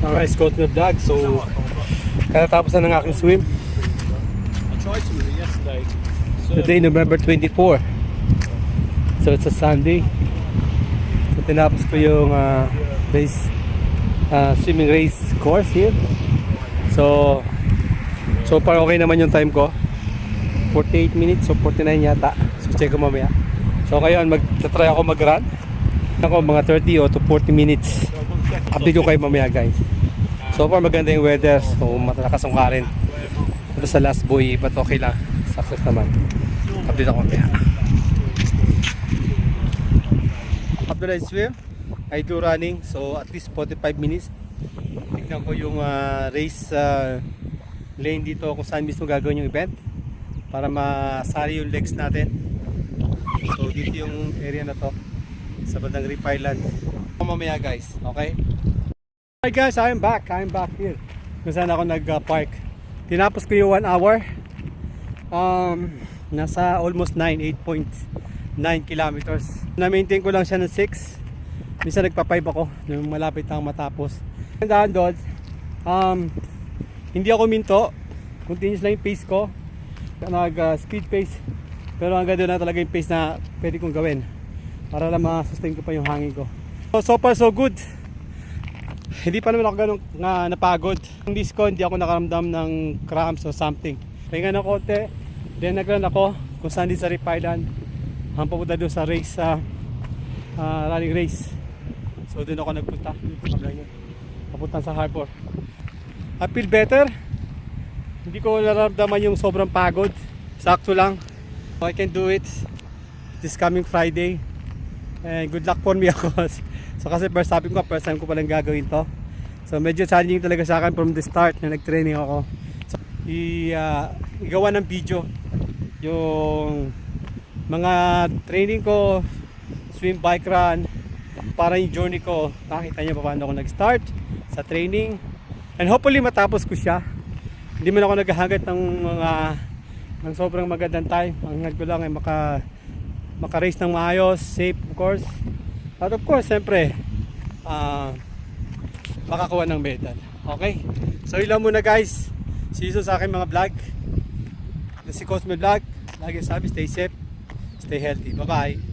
Alright, Scott na vlog. So, katatapos na ng aking swim. Today, November 24. So, it's a Sunday. So, tinapos ko yung swimming race course here. So far okay naman yung time ko. 48 minutes, so 49 yata. So, check ko mamaya. So, ngayon, magta-try ako mag-run. Ako, mga 30 o to 40 minutes. Update ko kayo mamaya, guys. So far, maganda yung weather. So, matalakas ang karin. Ito sa last buoy, but okay lang. Success naman. Update ako mamaya. After I swim, I do running. So, at least 45 minutes. Tignan ko yung race lane dito kung saan mismo gagawin yung event. Para masari yung legs natin. So, dito yung area na to. Sa bandang Reef Island. Mamaya, guys. Okay? Alright guys, I'm back here kung saan ako nag-park. Tinapos ko yung 1 hour. Nasa almost 8.9 kilometers. Na-maintain ko lang siya ng 6. Minsan nagpa-5 ako nung malapit na matapos. Tandaan doon, hindi ako minto. Continuous lang yung pace ko. Speed pace. Pero hanggang doon na talaga yung pace na pwede kong gawin para lang ma-sustain ko pa yung hangin ko. So far so good. Hindi pa naman ako ganun napagod. Ang disco, hindi ako nakaramdam ng cramps or something. Pahinga na konti, then nag-run ako kung saan din sa Reef Island. Papunta doon sa race, running race. So doon ako nagpunta, papunta sa harbor. I feel better. Hindi ko nararamdaman yung sobrang pagod. Sakto lang. So I can do it this coming Friday. And good luck for me ako. So kasi first time ko palang gagawin to. So medyo challenging talaga sa akin from the start na nag-training ako. So igawa ng video yung mga training ko, swim, bike run, para yung journey ko. Nakita niyo pa paano ako nag-start sa training. And hopefully matapos ko siya. Hindi man ako naghahagat ng sobrang magandang time. Ang hangad ko lang ay maka-race ng maayos, safe of course. At of course, siyempre, makakuha ng medal. Okay? So, ilan muna guys. See you sa aking mga vlog. Si Cosmo Vlog. Lagi sabi, stay safe, stay healthy. Bye-bye.